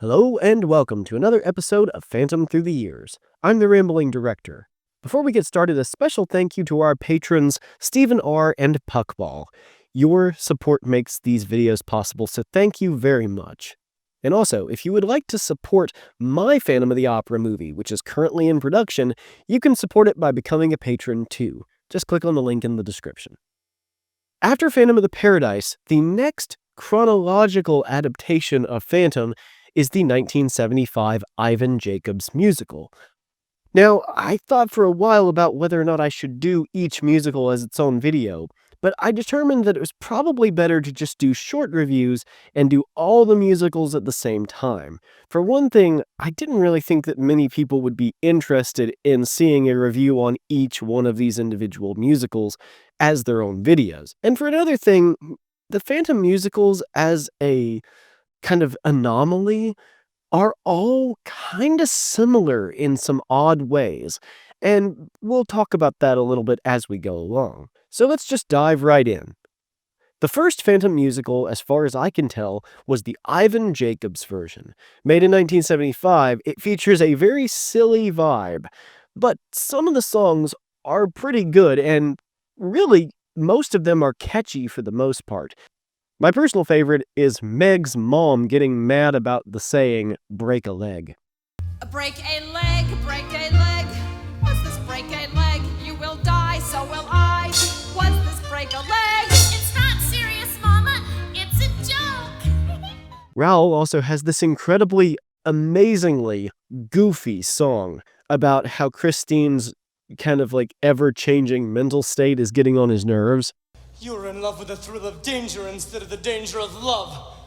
Hello and welcome to another episode of Phantom Through the Years. I'm the Rambling Director. Before we get started, a special thank you to our patrons, Stephen R. and Puckball. Your support makes these videos possible, so thank you very much. And also, if you would like to support my Phantom of the Opera movie, which is currently in production, you can support it by becoming a patron too. Just click on the link in the description. After Phantom of the Paradise, the next chronological adaptation of Phantom is the 1975 Ivan Jacobs musical. Now, I thought for a while about whether or not I should do each musical as its own video, but I determined that it was probably better to just do short reviews and do all the musicals at the same time. For one thing, I didn't really think that many people would be interested in seeing a review on each one of these individual musicals as their own videos. And for another thing, the Phantom musicals as a kind of anomaly are all kind of similar in some odd ways, and we'll talk about that a little bit as we go along. So let's just dive right in. The first Phantom musical, as far as I can tell, was the Ivan Jacobs version. Made in 1975, it features a very silly vibe, but some of the songs are pretty good, and really, most of them are catchy for the most part. My personal favorite is Meg's mom getting mad about the saying, break a leg. Break a leg, break a leg. What's this break a leg? You will die, so will I. What's this break a leg? It's not serious, Mama. It's a joke. Raoul also has this incredibly, amazingly goofy song about how Christine's kind of like ever-changing mental state is getting on his nerves. You're in love with the thrill of danger instead of the danger of love.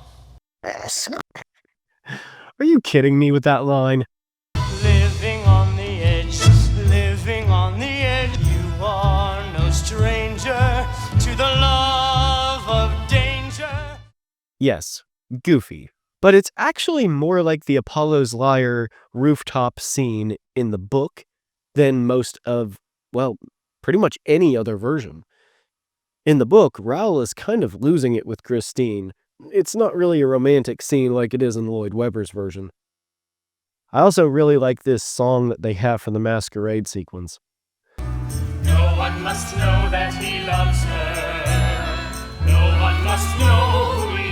Are you kidding me with that line? Living on the edge, living on the edge. You are no stranger to the love of danger. Yes, goofy. But it's actually more like the Apollo's Lyre rooftop scene in the book than most of, well, pretty much any other version. In the book, Raoul is kind of losing it with Christine. It's not really a romantic scene like it is in Lloyd Webber's version. I also really like this song that they have for the masquerade sequence. No one must know that he loves her. No one must know who he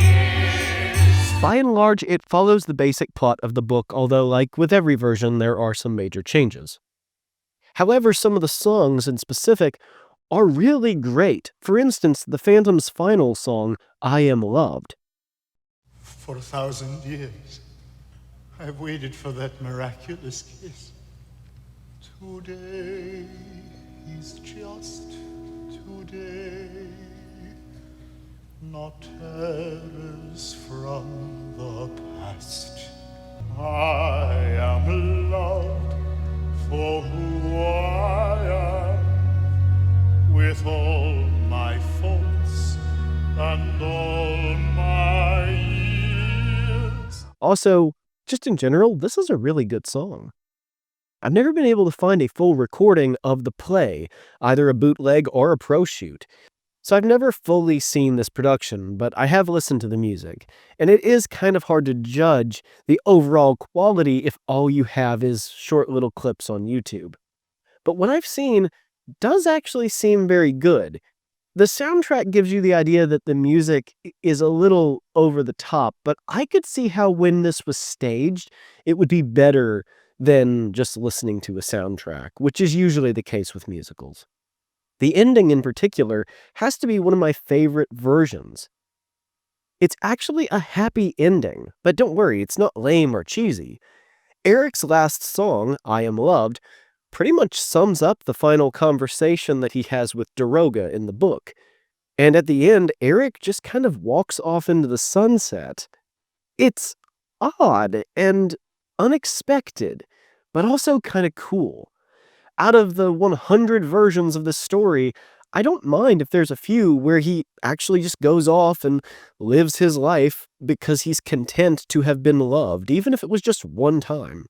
is. By and large, it follows the basic plot of the book, although like with every version, there are some major changes. However, some of the songs in specific are really great. For instance, the Phantom's final song, I Am Loved. For 1,000 years, I've waited for that miraculous kiss. Today is just today. Not terrors from the past. I am loved for who I am. With all my faults and all my years. Also, just in general, this is a really good song. I've never been able to find a full recording of the play, either a bootleg or a pro shoot. So I've never fully seen this production, but I have listened to the music, and it is kind of hard to judge the overall quality if all you have is short little clips on YouTube. But what I've seen does actually seem very good. The soundtrack gives you the idea that the music is a little over the top, but I could see how when this was staged, it would be better than just listening to a soundtrack, which is usually the case with musicals. The ending in particular has to be one of my favorite versions. It's actually a happy ending, but don't worry, it's not lame or cheesy. Eric's last song, I Am Loved, pretty much sums up the final conversation that he has with Daroga in the book. And at the end, Eric just kind of walks off into the sunset. It's odd and unexpected, but also kind of cool. Out of the 100 versions of the story, I don't mind if there's a few where he actually just goes off and lives his life because he's content to have been loved, even if it was just one time.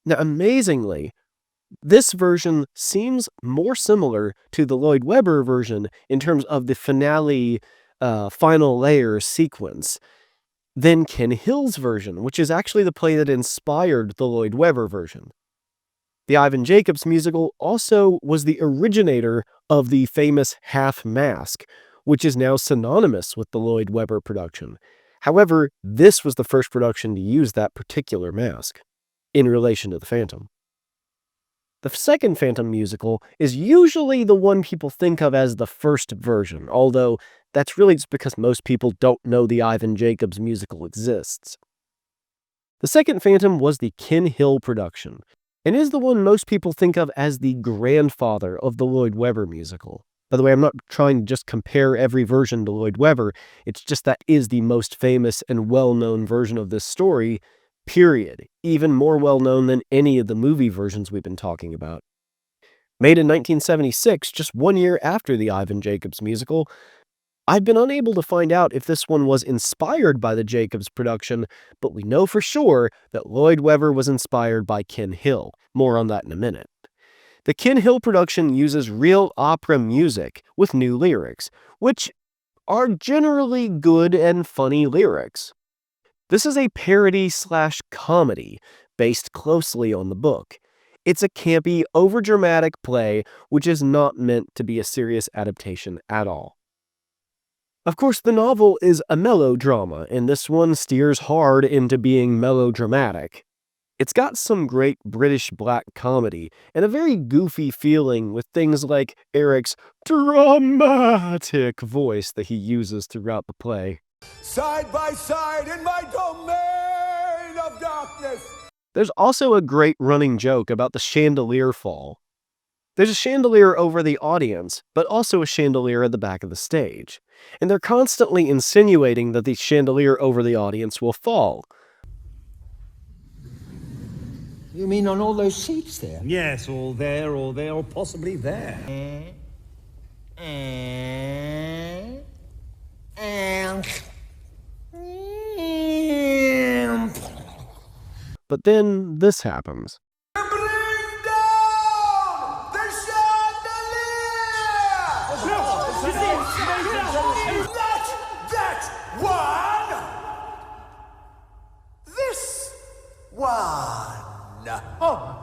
Now, amazingly, this version seems more similar to the Lloyd Webber version in terms of the finale final layer sequence. then Ken Hill's version, which is actually the play that inspired the Lloyd Webber version. The Ivan Jacobs musical also was the originator of the famous half mask, which is now synonymous with the Lloyd Webber production. However, this was the first production to use that particular mask in relation to the Phantom. The second Phantom musical is usually the one people think of as the first version, although that's really just because most people don't know the Ivan Jacobs musical exists. The second Phantom was the Ken Hill production, and is the one most people think of as the grandfather of the Lloyd Webber musical. By the way, I'm not trying to just compare every version to Lloyd Webber, it's just that is the most famous and well-known version of this story, period. Even more well-known than any of the movie versions we've been talking about. Made in 1976, just 1 year after the Ivan Jacobs musical, I've been unable to find out if this one was inspired by the Jacobs production, but we know for sure that Lloyd Webber was inspired by Ken Hill. More on that in a minute. The Ken Hill production uses real opera music with new lyrics, which are generally good and funny lyrics. This is a parody/comedy based closely on the book. It's a campy, overdramatic play which is not meant to be a serious adaptation at all. Of course, the novel is a melodrama, and this one steers hard into being melodramatic. It's got some great British black comedy, and a very goofy feeling with things like Eric's dramatic voice that he uses throughout the play. Side by side in my domain of darkness. There's also a great running joke about the chandelier fall. There's a chandelier over the audience, but also a chandelier at the back of the stage. And they're constantly insinuating that the chandelier over the audience will fall. You mean on all those seats there? Yes, all there, or possibly there. But then this happens. Bring down the chandelier! Not that one! This one! Oh,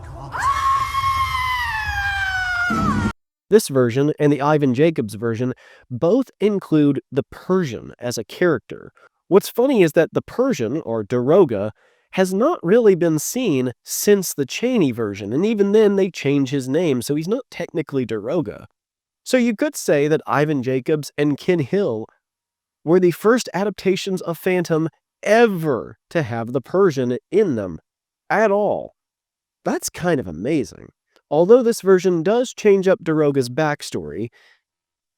This version and the Ivan Jacobs version both include the Persian as a character. What's funny is that the Persian, or Daroga, has not really been seen since the Chaney version, and even then they change his name, so he's not technically Daroga. So you could say that Ivan Jacobs and Ken Hill were the first adaptations of Phantom ever to have the Persian in them at all. That's kind of amazing. Although this version does change up Daroga's backstory,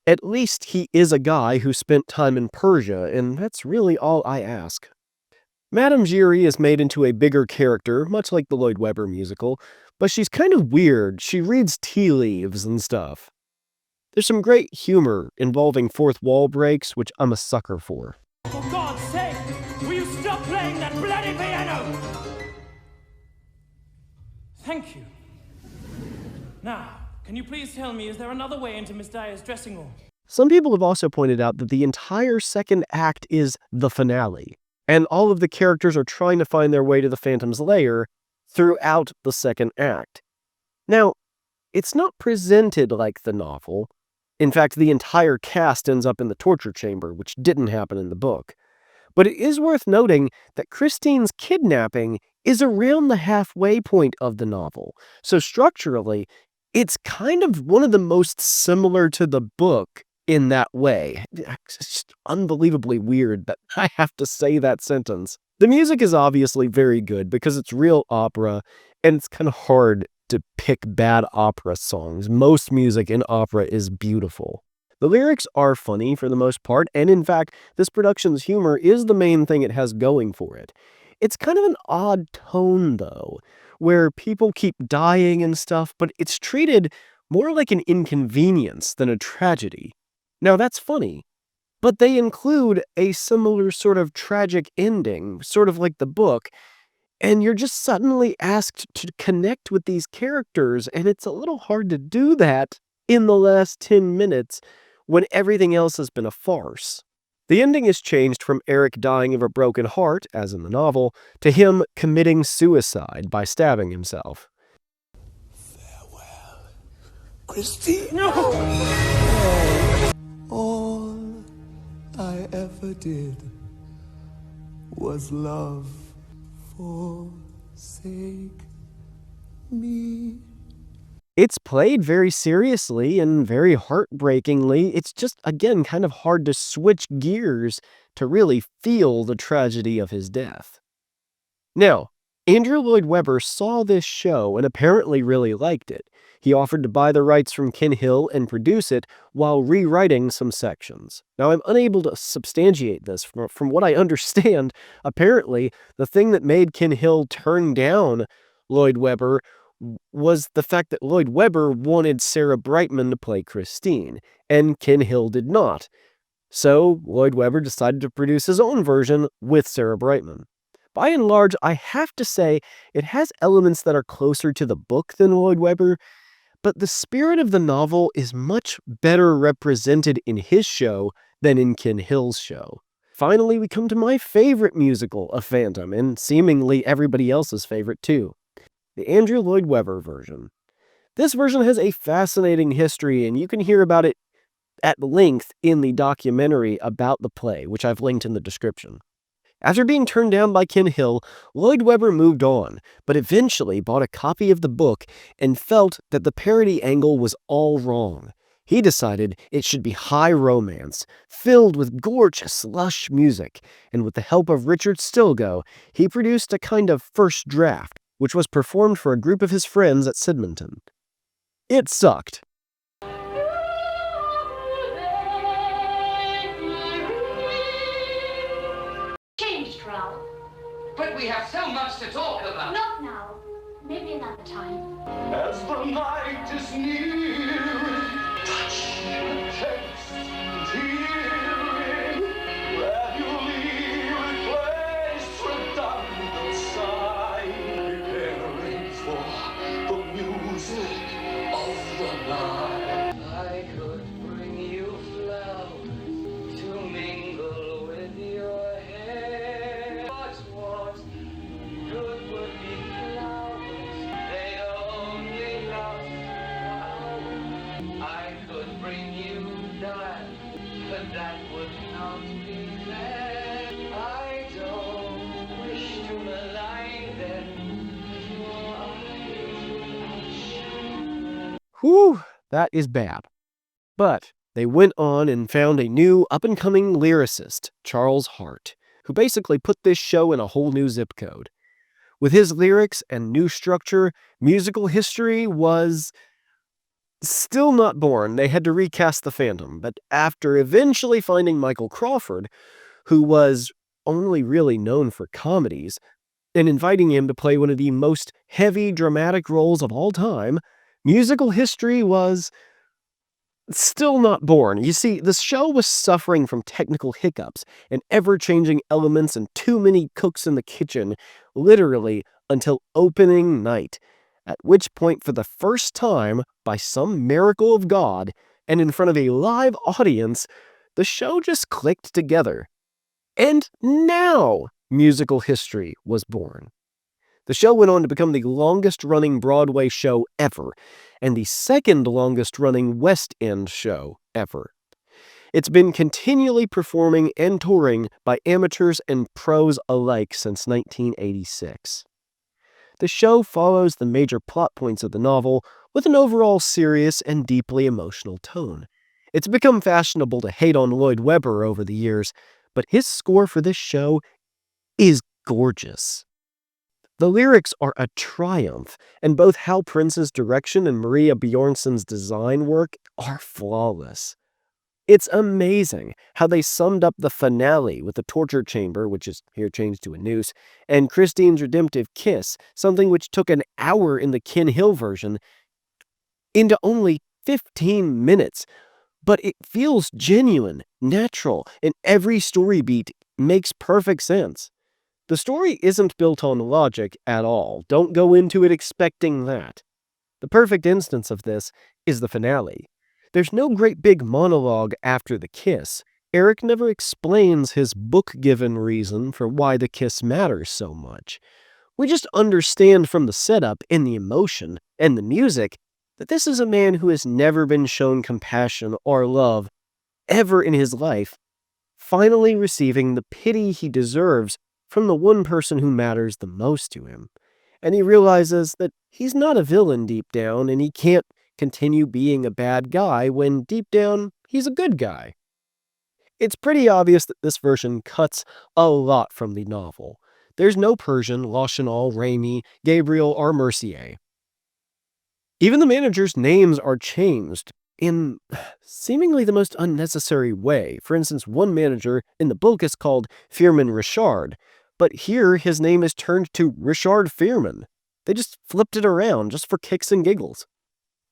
at least he is a guy who spent time in Persia, and that's really all I ask. Madame Giry is made into a bigger character, much like the Lloyd Webber musical, but she's kind of weird. She reads tea leaves and stuff. There's some great humor involving fourth wall breaks, which I'm a sucker for. For God's sake, will you stop playing that bloody piano? Thank you. Now, can you please tell me, is there another way into Miss Dyer's dressing room? Some people have also pointed out that the entire second act is the finale, and all of the characters are trying to find their way to the Phantom's lair throughout the second act. Now, it's not presented like the novel. In fact, the entire cast ends up in the torture chamber, which didn't happen in the book. But it is worth noting that Christine's kidnapping is around the halfway point of the novel. So structurally, it's kind of one of the most similar to the book in that way. It's just unbelievably weird that I have to say that sentence. The music is obviously very good because it's real opera, and it's kind of hard to pick bad opera songs. Most music in opera is beautiful. The lyrics are funny for the most part, and in fact, this production's humor is the main thing it has going for it. It's kind of an odd tone, though, where people keep dying and stuff, but it's treated more like an inconvenience than a tragedy. Now, that's funny, but they include a similar sort of tragic ending, sort of like the book, and you're just suddenly asked to connect with these characters, and it's a little hard to do that in the last 10 minutes when everything else has been a farce. The ending is changed from Eric dying of a broken heart, as in the novel, to him committing suicide by stabbing himself. Farewell, Christine. No! All I ever did was love forsake me. It's played very seriously and very heartbreakingly. It's just, again, kind of hard to switch gears to really feel the tragedy of his death. Now, Andrew Lloyd Webber saw this show and apparently really liked it. He offered to buy the rights from Ken Hill and produce it while rewriting some sections. Now, I'm unable to substantiate this. From what I understand, apparently, the thing that made Ken Hill turn down Lloyd Webber was the fact that Lloyd Webber wanted Sarah Brightman to play Christine, and Ken Hill did not. So, Lloyd Webber decided to produce his own version with Sarah Brightman. By and large, I have to say, it has elements that are closer to the book than Lloyd Webber, but the spirit of the novel is much better represented in his show than in Ken Hill's show. Finally, we come to my favorite musical of Phantom, and seemingly everybody else's favorite too. The Andrew Lloyd Webber version. This version has a fascinating history, and you can hear about it at length in the documentary about the play, which I've linked in the description. After being turned down by Ken Hill, Lloyd Webber moved on, but eventually bought a copy of the book and felt that the parody angle was all wrong. He decided it should be high romance, filled with gorgeous, lush music, and with the help of Richard Stilgoe, he produced a kind of first draft, which was performed for a group of his friends at Sidmonton. It sucked. Changed, Ralph. But we have so much to talk about. Not now. Maybe another time. As the night is near, touch, taste, hearing, gradually replace redundant sigh, preparing for the music of the night. I could bring you flowers to mingle with your hair. But what good would be flowers? They only last an hour. I could bring you diamonds, but that would not be fair. I don't wish to malign them. Your eyes outshine. Whew, that is bad. But they went on and found a new up-and-coming lyricist, Charles Hart, who basically put this show in a whole new zip code. With his lyrics and new structure, musical history was still not born. They had to recast the Phantom, but after eventually finding Michael Crawford, who was only really known for comedies, and inviting him to play one of the most heavy dramatic roles of all time, musical history was still not born. You see, the show was suffering from technical hiccups and ever-changing elements and too many cooks in the kitchen, literally until opening night, at which point, for the first time, by some miracle of God, and in front of a live audience, the show just clicked together. And now, musical history was born. The show went on to become the longest-running Broadway show ever, and the second longest-running West End show ever. It's been continually performing and touring by amateurs and pros alike since 1986. The show follows the major plot points of the novel with an overall serious and deeply emotional tone. It's become fashionable to hate on Lloyd Webber over the years, but his score for this show is gorgeous. The lyrics are a triumph, and both Hal Prince's direction and Maria Bjornsson's design work are flawless. It's amazing how they summed up the finale with the torture chamber, which is here changed to a noose, and Christine's redemptive kiss, something which took an hour in the Ken Hill version, into only 15 minutes. But it feels genuine, natural, and every story beat makes perfect sense. The story isn't built on logic at all. Don't go into it expecting that. The perfect instance of this is the finale. There's no great big monologue after the kiss. Eric never explains his book-given reason for why the kiss matters so much. We just understand from the setup and the emotion and the music that this is a man who has never been shown compassion or love ever in his life, finally receiving the pity he deserves from the one person who matters the most to him. And he realizes that he's not a villain deep down, and he can't continue being a bad guy when deep down he's a good guy. It's pretty obvious that this version cuts a lot from the novel. There's no Persian, Lachenal, Raimi, Gabriel, or Mercier. Even the managers' names are changed in seemingly the most unnecessary way. For instance, one manager in the book is called Firmin Richard, but here his name is turned to Richard Firmin. They just flipped it around just for kicks and giggles.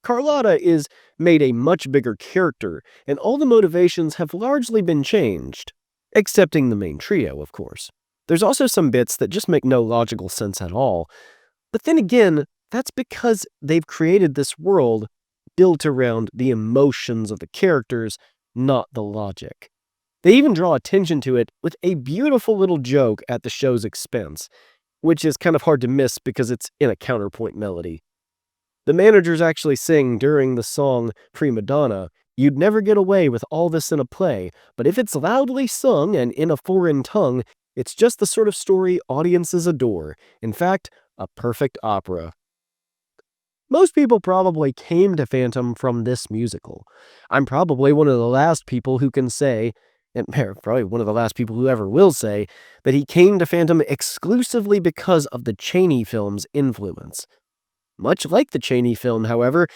Carlotta is made a much bigger character, and all the motivations have largely been changed, excepting the main trio, of course. There's also some bits that just make no logical sense at all. But then again, that's because they've created this world built around the emotions of the characters, not the logic. They even draw attention to it with a beautiful little joke at the show's expense, which is kind of hard to miss because it's in a counterpoint melody. The managers actually sing during the song Prima Donna, "You'd never get away with all this in a play, but if it's loudly sung and in a foreign tongue, it's just the sort of story audiences adore. In fact, a perfect opera." Most people probably came to Phantom from this musical. I'm probably one of the last people who can say, and probably one of the last people who ever will say, that he came to Phantom exclusively because of the Chaney film's influence. Much like the Chaney film, however,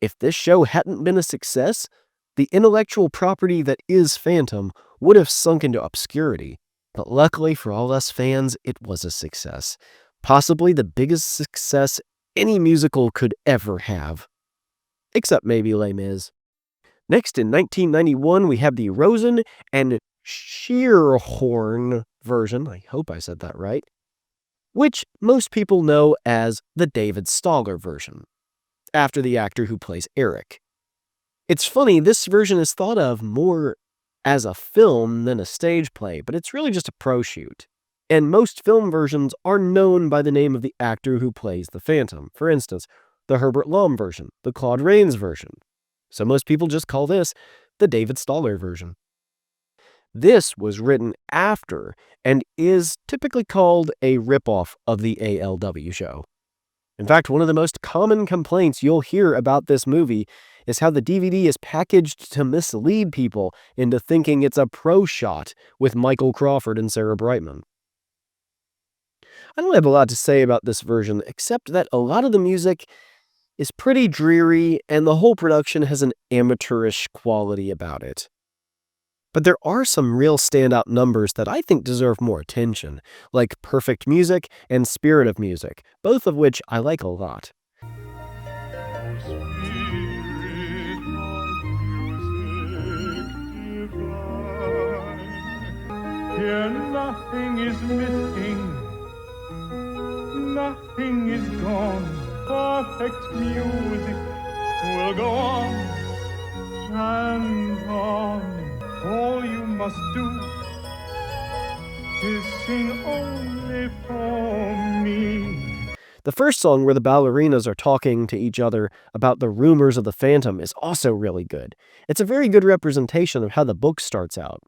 if this show hadn't been a success, the intellectual property that is Phantom would have sunk into obscurity. But luckily for all us fans, it was a success. Possibly the biggest success any musical could ever have. Except maybe Les Mis. Next, in 1991, we have the Rosen and Sheerhorn version, I hope I said that right, which most people know as the David Staller version, after the actor who plays Eric. It's funny, this version is thought of more as a film than a stage play, but it's really just a pro shoot. And most film versions are known by the name of the actor who plays the Phantom. For instance, the Herbert Lom version, the Claude Rains version. So most people just call this the David Staller version. This was written after and is typically called a ripoff of the ALW show. In fact, one of the most common complaints you'll hear about this movie is how the DVD is packaged to mislead people into thinking it's a pro shot with Michael Crawford and Sarah Brightman. I don't have a lot to say about this version, except that a lot of the music is pretty dreary and the whole production has an amateurish quality about it. But there are some real standout numbers that I think deserve more attention, like Perfect Music and Spirit of Music, both of which I like a lot. Here nothing is missing, nothing is gone. Perfect music will go on and on. All you must do is sing only for me. The first song, where the ballerinas are talking to each other about the rumors of the Phantom, is also really good. It's a very good representation of how the book starts out.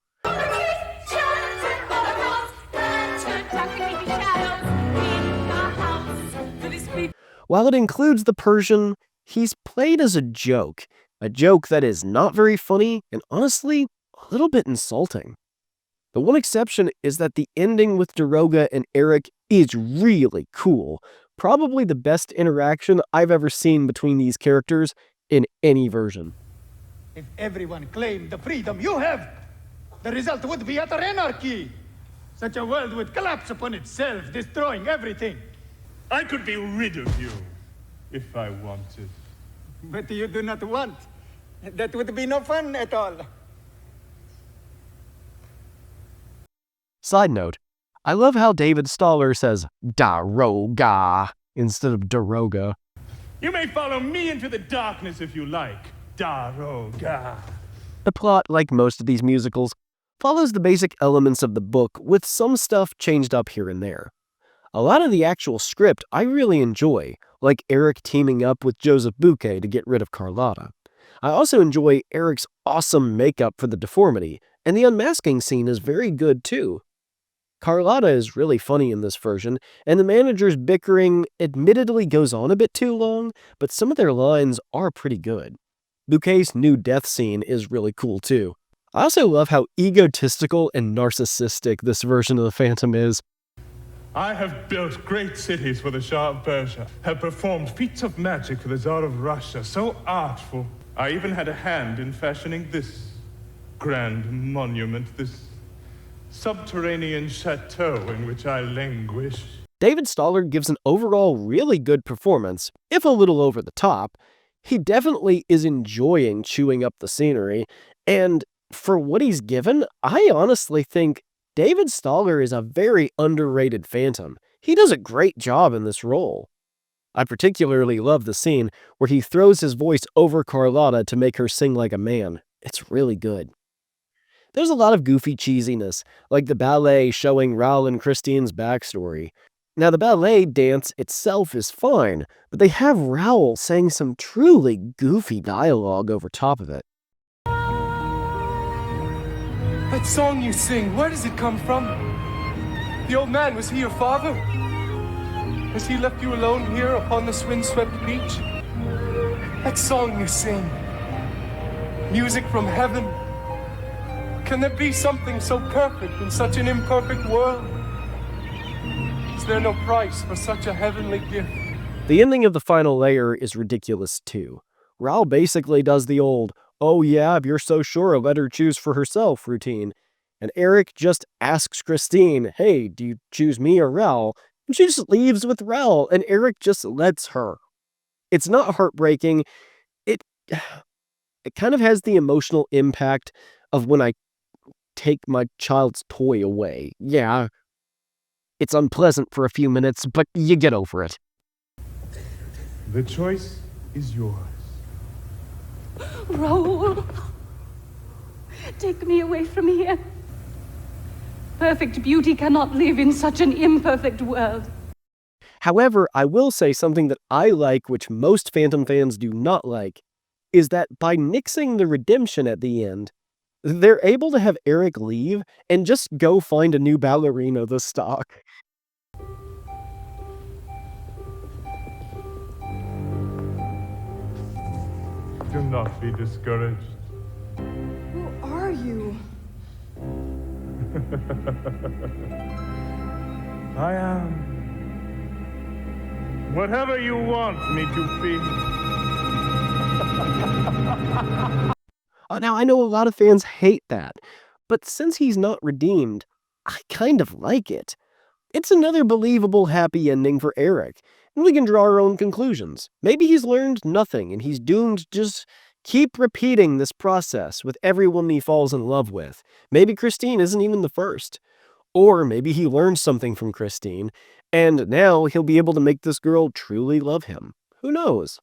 While it includes the Persian, he's played as a joke that is not very funny and honestly a little bit insulting. The one exception is that the ending with Daroga and Eric is really cool, probably the best interaction I've ever seen between these characters in any version. If everyone claimed the freedom you have, the result would be utter anarchy. Such a world would collapse upon itself, destroying everything. I could be rid of you if I wanted. But you do not want. That would be no fun at all. Side note, I love how David Staller says Daroga instead of Daroga. You may follow me into the darkness if you like, Daroga. The plot, like most of these musicals, follows the basic elements of the book with some stuff changed up here and there. A lot of the actual script I really enjoy, like Eric teaming up with Joseph Bouquet to get rid of Carlotta. I also enjoy Eric's awesome makeup for the deformity, and the unmasking scene is very good too. Carlotta is really funny in this version, and the manager's bickering admittedly goes on a bit too long, but some of their lines are pretty good. Bouquet's new death scene is really cool too. I also love how egotistical and narcissistic this version of the Phantom is. I have built great cities for the Shah of Persia, have performed feats of magic for the Tsar of Russia, so artful. I even had a hand in fashioning this grand monument, this subterranean chateau in which I languish. David Stoller gives an overall really good performance, if a little over the top. He definitely is enjoying chewing up the scenery, and for what he's given, I honestly think David Stoller is a very underrated Phantom. He does a great job in this role. I particularly love the scene where he throws his voice over Carlotta to make her sing like a man. It's really good. There's a lot of goofy cheesiness, like the ballet showing Raoul and Christine's backstory. Now, the ballet dance itself is fine, but they have Raoul saying some truly goofy dialogue over top of it. That song you sing, where does it come from? The old man, was he your father? Has he left you alone here upon this windswept beach? That song you sing, music from heaven. Can there be something so perfect in such an imperfect world? Is there no price for such a heavenly gift? The ending of the final layer is ridiculous too. Raoul basically does the old, "Oh yeah, if you're so sure, let her choose for herself" routine. And Eric just asks Christine, "Hey, do you choose me or Raoul?" And she just leaves with Raoul, and Eric just lets her. It's not heartbreaking. It kind of has the emotional impact of when I take my child's toy away. Yeah, it's unpleasant for a few minutes, but you get over it. The choice is yours. Raoul, take me away from here. Perfect beauty cannot live in such an imperfect world. However, I will say something that I like, which most Phantom fans do not like, is that by nixing the redemption at the end, they're able to have Eric leave and just go find a new ballerina to stalk. Do not be discouraged. Who are you? I am whatever you want me to be. Now, I know a lot of fans hate that, but since he's not redeemed, I kind of like it. It's another believable happy ending for Eric, and we can draw our own conclusions. Maybe he's learned nothing, and he's doomed to just keep repeating this process with everyone he falls in love with. Maybe Christine isn't even the first. Or maybe he learned something from Christine, and now he'll be able to make this girl truly love him. Who knows?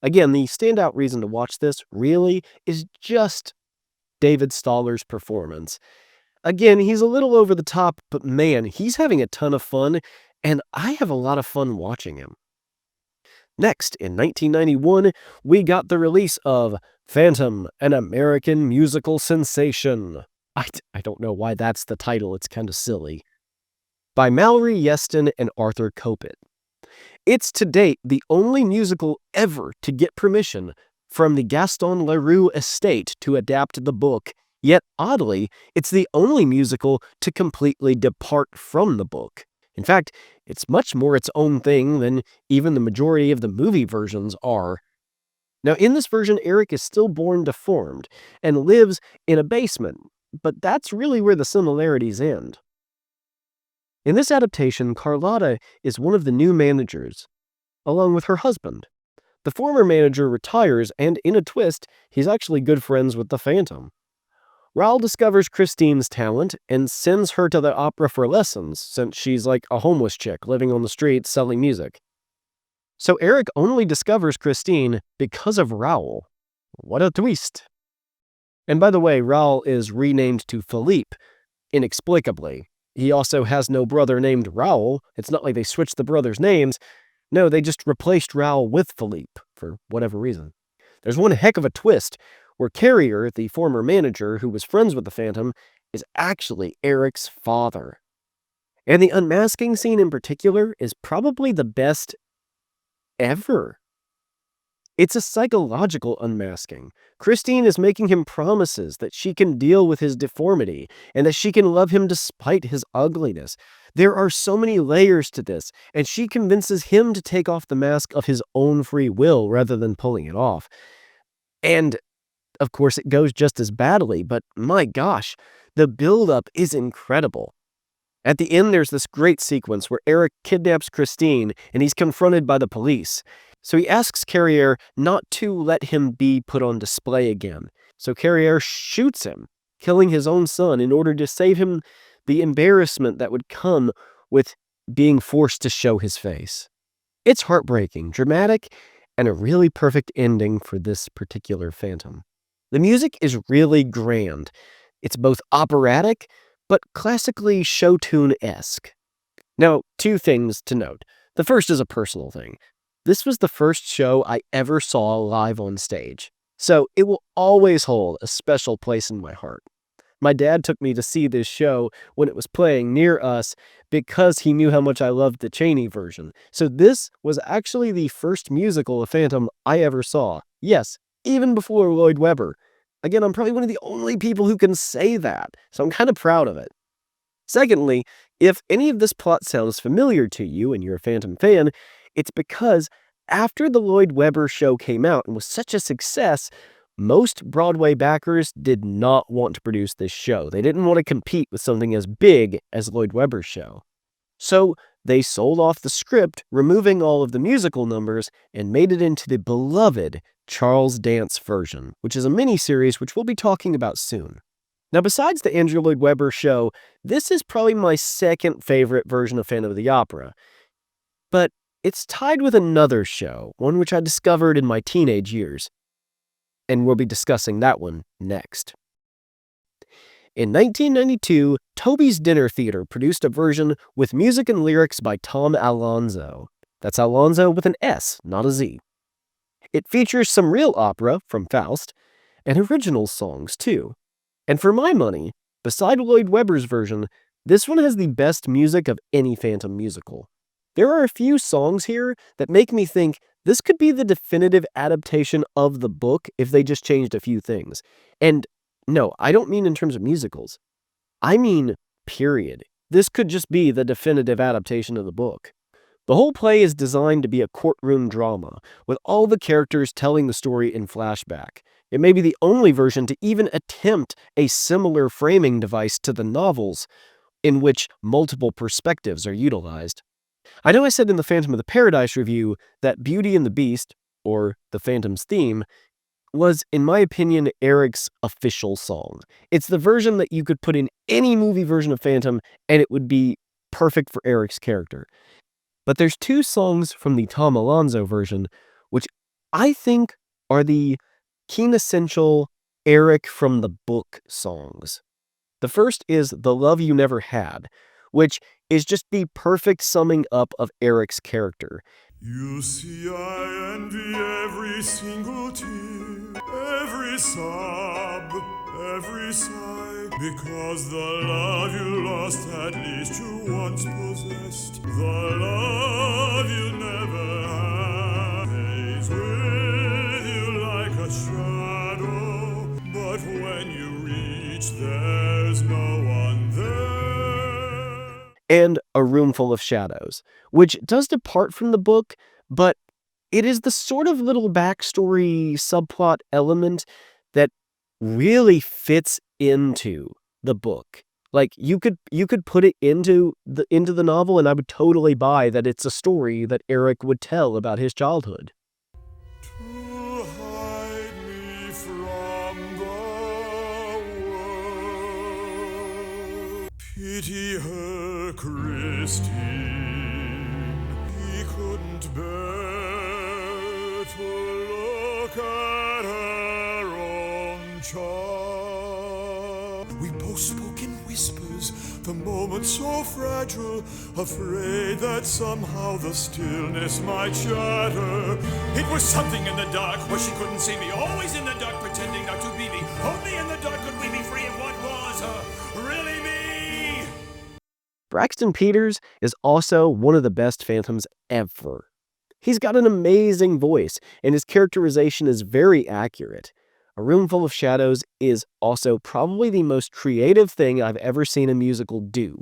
Again, the standout reason to watch this, really, is just David Stoller's performance. Again, he's a little over the top, but man, he's having a ton of fun, and I have a lot of fun watching him. Next, in 1991, we got the release of Phantom, an American musical sensation. I don't know why that's the title, it's kind of silly. By Mallory Yeston and Arthur Kopit. It's to date the only musical ever to get permission from the Gaston Leroux estate to adapt the book, yet oddly, it's the only musical to completely depart from the book. In fact, it's much more its own thing than even the majority of the movie versions are. Now, in this version, Eric is still born deformed and lives in a basement, but that's really where the similarities end. In this adaptation, Carlotta is one of the new managers, along with her husband. The former manager retires, and in a twist, he's actually good friends with the Phantom. Raoul discovers Christine's talent and sends her to the opera for lessons, since she's like a homeless chick living on the streets selling music. So Eric only discovers Christine because of Raoul. What a twist! And by the way, Raoul is renamed to Philippe, inexplicably. He also has no brother named Raoul. It's not like they switched the brothers' names. No, they just replaced Raoul with Philippe, for whatever reason. There's one heck of a twist, where Carrier, the former manager who was friends with the Phantom, is actually Eric's father. And the unmasking scene in particular is probably the best ever. It's a psychological unmasking. Christine is making him promises that she can deal with his deformity and that she can love him despite his ugliness. There are so many layers to this, and she convinces him to take off the mask of his own free will rather than pulling it off. And, of course, it goes just as badly, but my gosh, the buildup is incredible. At the end, there's this great sequence where Eric kidnaps Christine and he's confronted by the police. So he asks Carrier not to let him be put on display again. So Carrier shoots him, killing his own son in order to save him the embarrassment that would come with being forced to show his face. It's heartbreaking, dramatic, and a really perfect ending for this particular Phantom. The music is really grand. It's both operatic, but classically show tune-esque. Now, two things to note. The first is a personal thing. This was the first show I ever saw live on stage, so it will always hold a special place in my heart. My dad took me to see this show when it was playing near us because he knew how much I loved the Chaney version. So this was actually the first musical of Phantom I ever saw. Yes, even before Lloyd Webber. Again, I'm probably one of the only people who can say that, so I'm kind of proud of it. Secondly, if any of this plot sounds familiar to you and you're a Phantom fan, it's because after the Lloyd Webber show came out and was such a success, most Broadway backers did not want to produce this show. They didn't want to compete with something as big as Lloyd Webber's show. So they sold off the script, removing all of the musical numbers, and made it into the beloved Charles Dance version, which is a miniseries which we'll be talking about soon. Now, besides the Andrew Lloyd Webber show, this is probably my second favorite version of Phantom of the Opera. But it's tied with another show, one which I discovered in my teenage years. And we'll be discussing that one next. In 1992, Toby's Dinner Theater produced a version with music and lyrics by Tom Alonzo. That's Alonzo with an S, not a Z. It features some real opera from Faust, and original songs too. And for my money, beside Lloyd Webber's version, this one has the best music of any Phantom musical. There are a few songs here that make me think this could be the definitive adaptation of the book if they just changed a few things. And no, I don't mean in terms of musicals. I mean, period. This could just be the definitive adaptation of the book. The whole play is designed to be a courtroom drama, with all the characters telling the story in flashback. It may be the only version to even attempt a similar framing device to the novels, in which multiple perspectives are utilized. I know I said in the Phantom of the Paradise review that Beauty and the Beast, or the Phantom's theme, was, in my opinion, Eric's official song. It's the version that you could put in any movie version of Phantom, and it would be perfect for Eric's character. But there's two songs from the Tom Alonzo version, which I think are the quintessential Eric from the book songs. The first is The Love You Never Had, which is just the perfect summing up of Eric's character. You see, I envy every single tear, every sob, every sigh, because the love you lost at least you once possessed, the love you never had, stays with you like a shadow, but when you reach, there's no one there. And A Room Full of Shadows, which does depart from the book, but it is the sort of little backstory subplot element that really fits into the book. Like, you could put it into the novel, and I would totally buy that it's a story that Eric would tell about his childhood. To hide me from the world. Pity her, Christine. He couldn't bear to look at her own child. We both spoke in whispers, the moment so fragile, afraid that somehow the stillness might shatter. It was something in the dark where she couldn't see me, always in the dark pretending not to be me. Only in the dark could we be free of what was really me. Braxton Peters is also one of the best Phantoms ever. He's got an amazing voice, and his characterization is very accurate. A Room Full of Shadows is also probably the most creative thing I've ever seen a musical do.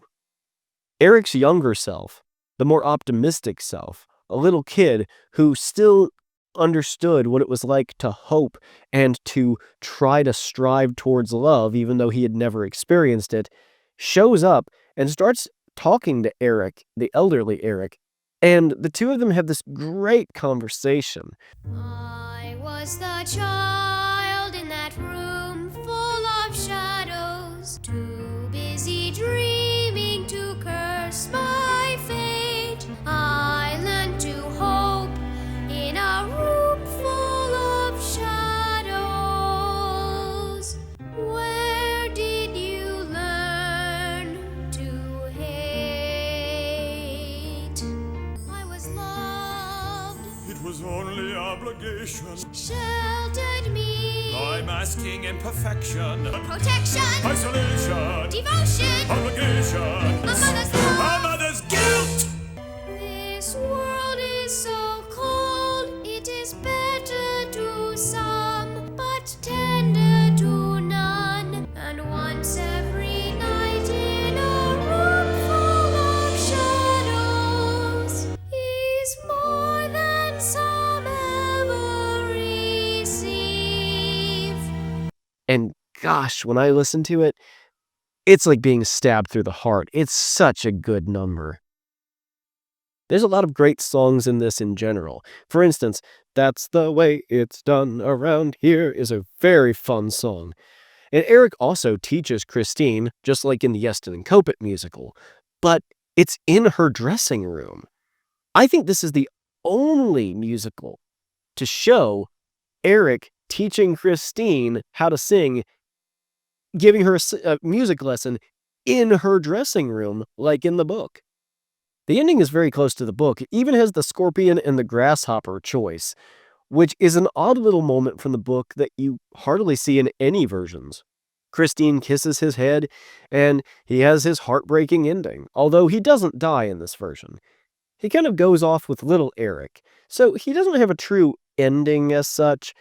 Eric's younger self, the more optimistic self, a little kid who still understood what it was like to hope and to try to strive towards love even though he had never experienced it, shows up and starts talking to Eric, the elderly Eric, and the two of them have this great conversation. I was the child in that room full of shadows, too busy dreaming to curse my fate. I learned to hope in a room full of shadows. Where did you learn to hate? I was loved. It was only obligation. Sheltered me. By masking imperfection. Protection. Isolation. Devotion. Obligation. A mother's love. A mother's guilt. This world is so cold. It is better to some, but tender to none. And once every night in a room full of shadows is more than some ever receive. And gosh, when I listen to it, it's like being stabbed through the heart. It's such a good number. There's a lot of great songs in this in general. For instance, That's the Way It's Done Around Here is a very fun song. And Eric also teaches Christine, just like in the Yeston and Copit musical, but it's in her dressing room. I think this is the only musical to show Eric teaching Christine how to sing, giving her a music lesson in her dressing room, like in the book. The ending is very close to the book. It even has the scorpion and the grasshopper choice, which is an odd little moment from the book that you hardly see in any versions. Christine kisses his head, and he has his heartbreaking ending, although he doesn't die in this version. He kind of goes off with little Eric, so he doesn't have a true ending as such,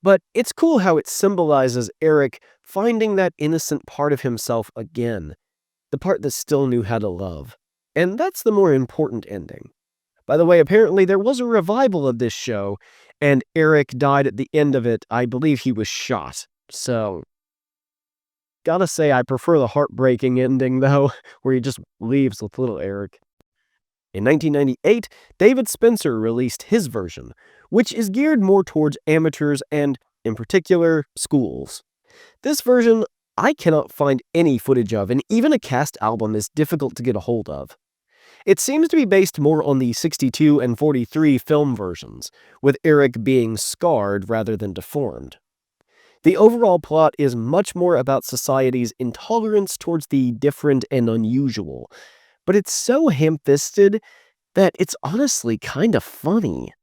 but it's cool how it symbolizes Eric finding that innocent part of himself again, the part that still knew how to love. And that's the more important ending. By the way, apparently there was a revival of this show, and Eric died at the end of it. I believe he was shot. So, gotta say I prefer the heartbreaking ending, though, where he just leaves with little Eric. In 1998, David Spencer released his version, which is geared more towards amateurs and, in particular, schools. This version I cannot find any footage of, and even a cast album is difficult to get a hold of. It seems to be based more on the 62 and 43 film versions, with Eric being scarred rather than deformed. The overall plot is much more about society's intolerance towards the different and unusual, but it's so ham-fisted that it's honestly kind of funny.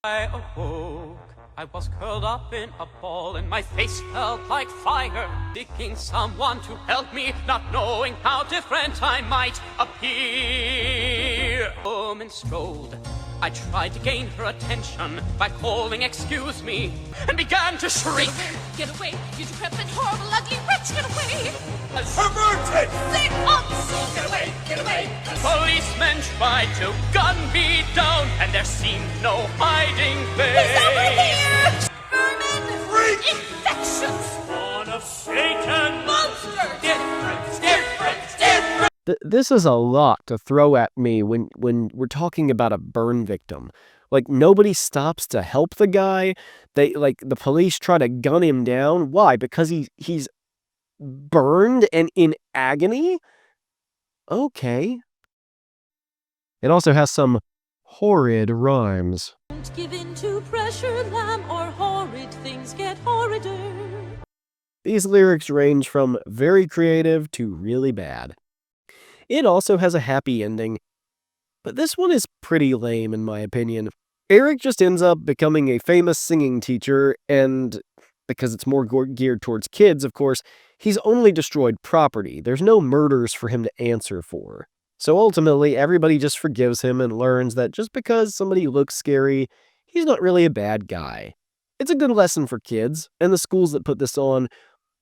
I awoke. I was curled up in a ball and my face felt like fire. Seeking someone to help me, not knowing how different I might appear. Home and strolled. I tried to gain her attention by calling, "Excuse me," and began to shriek. Get away, you decrepit, horrible, ugly wretch, get away! Perverted! Sick unseen! Get away, get away! Policemen tried to gun me down, and there seemed no hiding place. He's over here! Vermin! Freak! Infections! Born of Satan! Monsters! Different. This is a lot to throw at me when we're talking about a burn victim. Like, nobody stops to help the guy. The police try to gun him down. Why? Because he's burned and in agony? Okay. It also has some horrid rhymes. Don't give in to pressure, lamb, or horrid things get horrider. These lyrics range from very creative to really bad. It also has a happy ending, but this one is pretty lame in my opinion. Eric just ends up becoming a famous singing teacher, and because it's more geared towards kids, of course, he's only destroyed property. There's no murders for him to answer for. So ultimately, everybody just forgives him and learns that just because somebody looks scary, he's not really a bad guy. It's a good lesson for kids, and the schools that put this on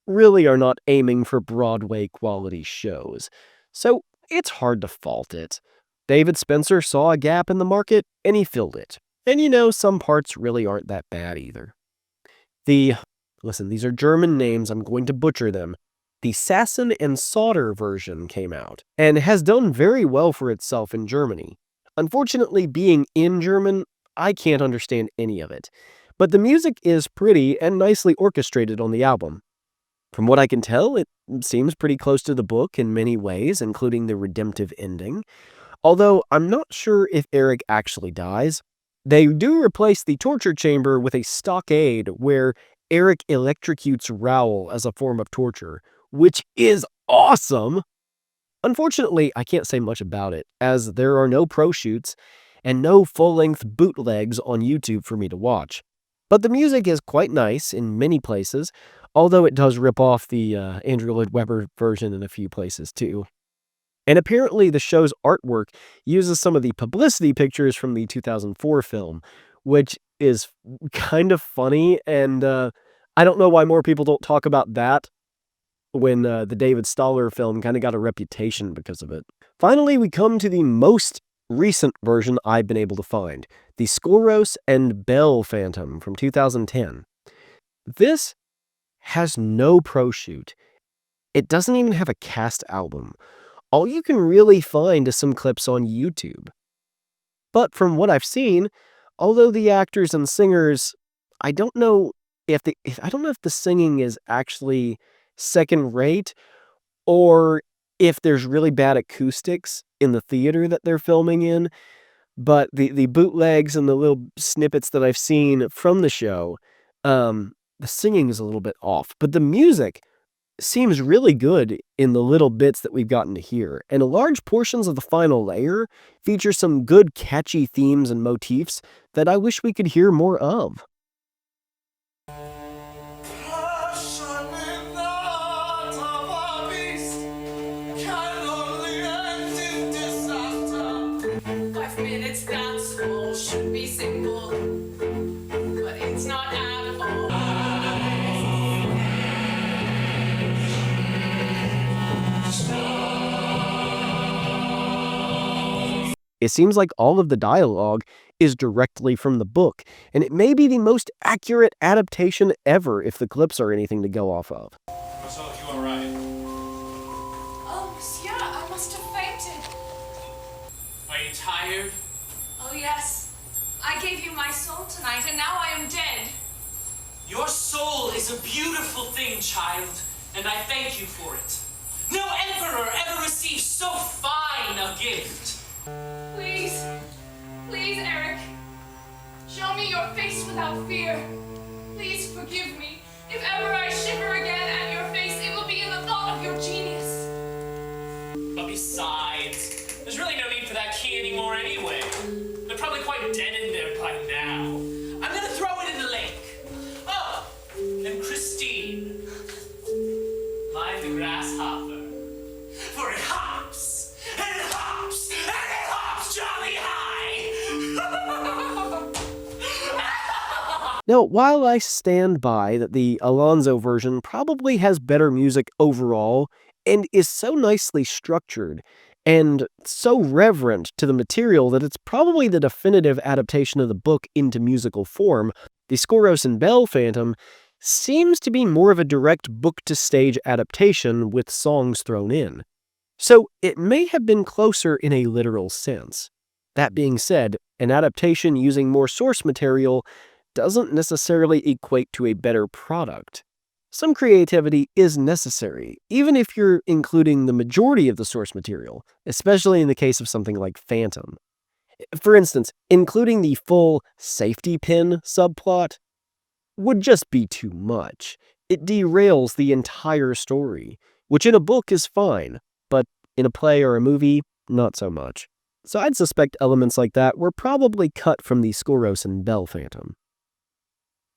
really are not aiming for Broadway quality shows. So it's hard to fault it. David Spencer saw a gap in the market, and he filled it. And some parts really aren't that bad either. Listen, these are German names, I'm going to butcher them. The Sassen and Sauter version came out, and has done very well for itself in Germany. Unfortunately, being in German, I can't understand any of it. But the music is pretty and nicely orchestrated on the album. From what I can tell, it seems pretty close to the book in many ways, including the redemptive ending. Although I'm not sure if Eric actually dies. They do replace the torture chamber with a stockade where Eric electrocutes Raoul as a form of torture, which is awesome! Unfortunately, I can't say much about it, as there are no pro shoots and no full-length bootlegs on YouTube for me to watch. But the music is quite nice in many places, although it does rip off the Andrew Lloyd Webber version in a few places too. And apparently the show's artwork uses some of the publicity pictures from the 2004 film, which is kind of funny, and I don't know why more people don't talk about that when the David Stoller film kind of got a reputation because of it. Finally, we come to the most recent version I've been able to find, the Skoros and Bell Phantom from 2010. This has no pro shoot. It doesn't even have a cast album. All you can really find is some clips on YouTube. But from what I've seen, although the actors and singers, I don't know if the singing is actually second rate, or if there's really bad acoustics in the theater that they're filming in. But the bootlegs and the little snippets that I've seen from the show, the singing is a little bit off. But the music seems really good in the little bits that we've gotten to hear, and large portions of the final layer feature some good catchy themes and motifs that I wish we could hear more of. Should be simple, but it's not at all. It seems like all of the dialogue is directly from the book, and it may be the most accurate adaptation ever if the clips are anything to go off of. What's up? You alright? Oh, monsieur, I must have fainted. Are you tired? Oh, yes. I gave you my soul tonight, and now I am dead. Your soul is a beautiful thing, child, and I thank you for it. No emperor ever received so fine a gift. Please, please, Eric. Show me your face without fear. Please forgive me. If ever I shiver again at your face, it will be in the thought of your genius. But besides, there's really no need for that key anymore anyway. They're probably quite dead in there by now. I'm gonna throw it in the lake. Oh, and Christine, mind the grasshopper, for it hops, and it hops, and it hops jolly high. Now, while I stand by that the Alonso version probably has better music overall and is so nicely structured and so reverent to the material that it's probably the definitive adaptation of the book into musical form, the Skoros and Bell Phantom seems to be more of a direct book-to-stage adaptation with songs thrown in. So it may have been closer in a literal sense. That being said, an adaptation using more source material doesn't necessarily equate to a better product. Some creativity is necessary, even if you're including the majority of the source material, especially in the case of something like Phantom. For instance, including the full safety pin subplot would just be too much. It derails the entire story, which in a book is fine, but in a play or a movie, not so much. So I'd suspect elements like that were probably cut from the Skoros and Bell Phantom.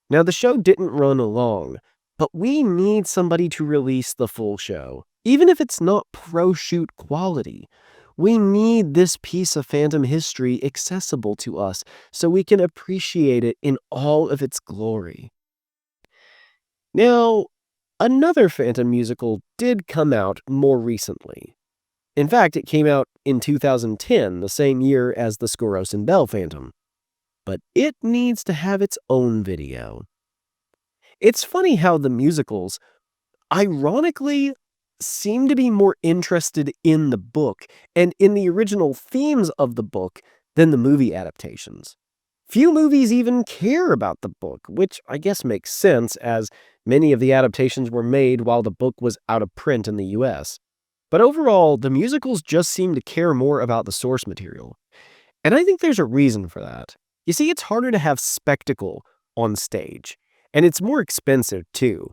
Now, the show didn't run long, but we need somebody to release the full show, even if it's not pro-shoot quality. We need this piece of Phantom history accessible to us so we can appreciate it in all of its glory. Now, another Phantom musical did come out more recently. In fact, it came out in 2010, the same year as the Skoros and Bell Phantom. But it needs to have its own video. It's funny how the musicals, ironically, seem to be more interested in the book and in the original themes of the book than the movie adaptations. Few movies even care about the book, which I guess makes sense as many of the adaptations were made while the book was out of print in the US. But overall, the musicals just seem to care more about the source material. And I think there's a reason for that. You see, it's harder to have spectacle on stage, and it's more expensive too.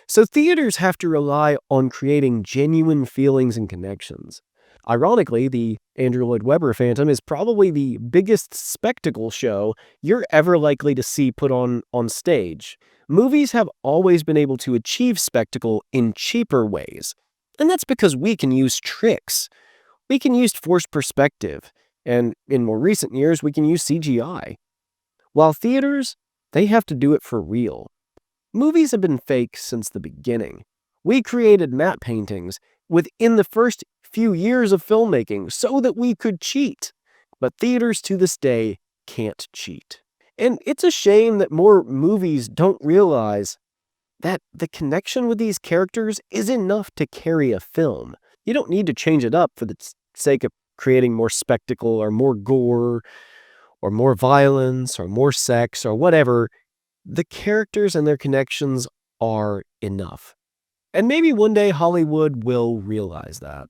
So theaters have to rely on creating genuine feelings and connections. Ironically, the Andrew Lloyd Webber Phantom is probably the biggest spectacle show you're ever likely to see put on stage. Movies have always been able to achieve spectacle in cheaper ways, and that's because we can use tricks. We can use forced perspective, and in more recent years, we can use CGI. While theaters, they have to do it for real. Movies have been fake since the beginning. We created matte paintings within the first few years of filmmaking so that we could cheat. But theaters to this day can't cheat. And it's a shame that more movies don't realize that the connection with these characters is enough to carry a film. You don't need to change it up for the sake of creating more spectacle or more gore or more violence or more sex or whatever. The characters and their connections are enough. And maybe one day Hollywood will realize that.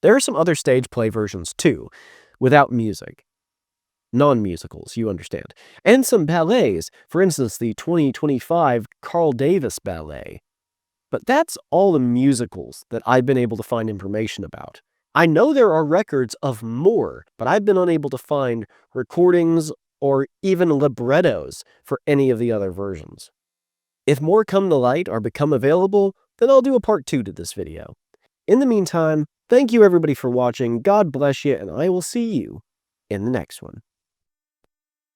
There are some other stage play versions too, without music. Non-musicals, you understand. And some ballets, for instance, the 2025 Carl Davis Ballet. But that's all the musicals that I've been able to find information about. I know there are records of more, but I've been unable to find recordings or even librettos for any of the other versions. If more come to light or become available, then I'll do a part 2 to this video. In the meantime, thank you everybody for watching, God bless you, and I will see you in the next one.